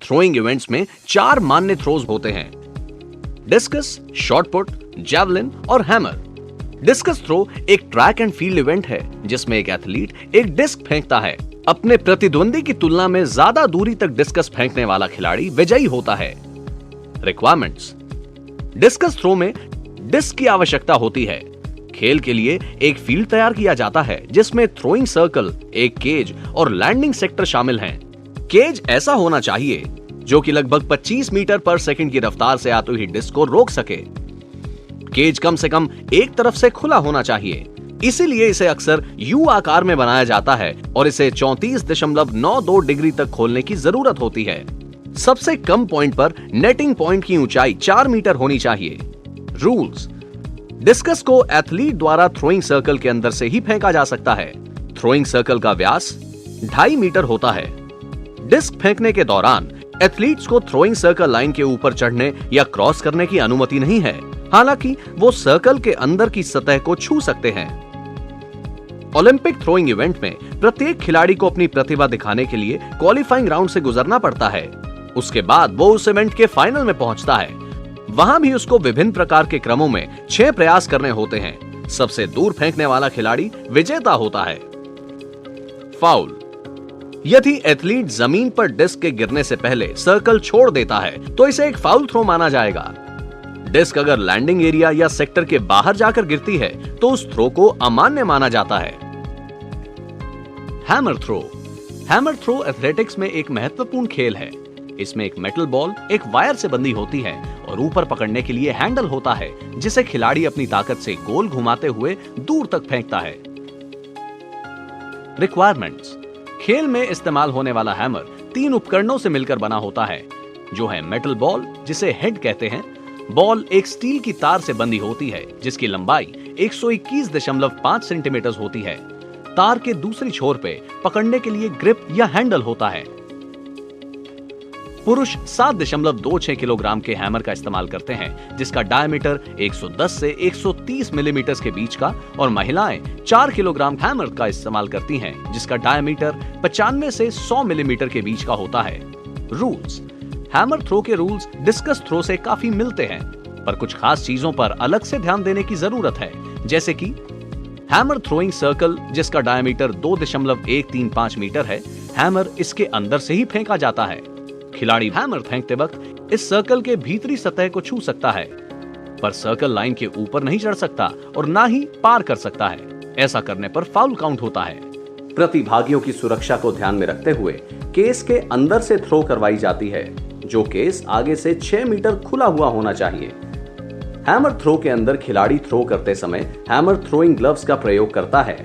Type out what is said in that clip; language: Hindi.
थ्रोइंग इवेंट्स में 4 मान्य थ्रोज होते हैं: डिस्कस, शॉट पुट, जैवलिन और हैमर। डिस्कस थ्रो एक ट्रैक एंड फील्ड इवेंट है जिसमें एक एथलीट एक डिस्क फेंकता है। अपने प्रतिद्वंदी की तुलना में ज्यादा दूरी तक डिस्कस फेंकने वाला खिलाड़ी विजयी होता है। रिक्वायरमेंट्स: डिस्कस थ्रो में डिस्क की आवश्यकता होती है। खेल के लिए एक फील्ड तैयार किया जाता है जिसमें थ्रोइंग सर्कल, एक केज और लैंडिंग सेक्टर शामिल हैं। केज ऐसा होना चाहिए जो कि लगभग 25 मीटर पर सेकंड की रफ्तार से आती हुई डिस्क को रोक सके। केज कम से कम एक तरफ से खुला होना चाहिए, इसीलिए इसे अक्सर यू आकार में बनाया जाता है और इसे 34.92 डिग्री तक खोलने की जरूरत होती है। सबसे कम पॉइंट पर नेटिंग पॉइंट की ऊंचाई 4 मीटर होनी चाहिए। रूल्स: डिस्कस को एथलीट द्वारा थ्रोइंग सर्कल के अंदर से ही फेंका जा सकता है। थ्रोइंग सर्कल का व्यास 2.5 मीटर होता है। डिस्क फेंकने के दौरान एथलीट्स को थ्रोइंग सर्कल लाइन के ऊपर चढ़ने या क्रॉस करने की अनुमति नहीं है, हालांकि वो सर्कल के अंदर की सतह को छू सकते हैं। ओलंपिक थ्रोइंग इवेंट में प्रत्येक खिलाड़ी को अपनी प्रतिभा दिखाने के लिए क्वालिफाइंग राउंड से गुजरना पड़ता है। उसके बाद वो उस इवेंट के फाइनल में पहुंचता है। वहां भी उसको विभिन्न प्रकार के क्रमों में 6 प्रयास करने होते हैं। सबसे दूर फेंकने वाला खिलाड़ी विजेता होता है। फाउल: यदि एथलीट जमीन पर डिस्क के गिरने से पहले सर्कल छोड़ देता है तो इसे एक फाउल थ्रो माना जाएगा। डिस्क अगर लैंडिंग एरिया या सेक्टर के बाहर जाकर गिरती है तो उस थ्रो को अमान्य माना जाता है। Hammer throw: hammer throw athletics में एक महत्वपूर्ण खेल है। इसमें एक मेटल बॉल एक वायर से बंधी होती है और ऊपर पकड़ने के लिए हैंडल होता है जिसे खिलाड़ी अपनी ताकत से गोल घुमाते हुए दूर तक फेंकता है। रिक्वायरमेंट्स: खेल में इस्तेमाल होने वाला हैमर 3 उपकरणों से मिलकर बना होता है, जो है मेटल बॉल जिसे हेड कहते हैं। बॉल एक स्टील की तार से बंधी होती है जिसकी लंबाई 121.5 सेंटीमीटर होती है। तार के दूसरी छोर पे पकड़ने के लिए ग्रिप या हैंडल होता है। पुरुष 7.26 किलोग्राम के हैमर का इस्तेमाल करते हैं जिसका डायमीटर 110 से 130 मिलीमीटर के बीच का, और महिलाएं 4 किलोग्राम हैमर का इस्तेमाल करती हैं जिसका डायमीटर 95 से 100 मिलीमीटर के बीच का होता है। रूल्स: हैमर थ्रो के रूल्स डिस्कस थ्रो से काफी मिलते हैं, पर कुछ खास चीजों पर अलग से ध्यान देने की जरूरत है, जैसे कि हैमर थ्रोइंग सर्कल जिसका डायमीटर 2.135 मीटर है, हैमर इसके अंदर से ही फेंका जाता है। खिलाड़ी हैमर फेंकते वक्त इस सर्कल के भीतरी सतह को छू सकता है, पर सर्कल लाइन के ऊपर नहीं चढ़ सकता और ना ही पार कर सकता है। ऐसा करने पर फाउल काउंट होता है। प्रतिभागियों की सुरक्षा को ध्यान में रखते हुए केस के अंदर से थ्रो करवाई जाती है, जो केस आगे से 6 मीटर खुला हुआ होना चाहिए। हैमर थ्रो के अंदर खिलाड़ी थ्रो करते समय हैमर थ्रोइंग ग्लव्स का प्रयोग करता है।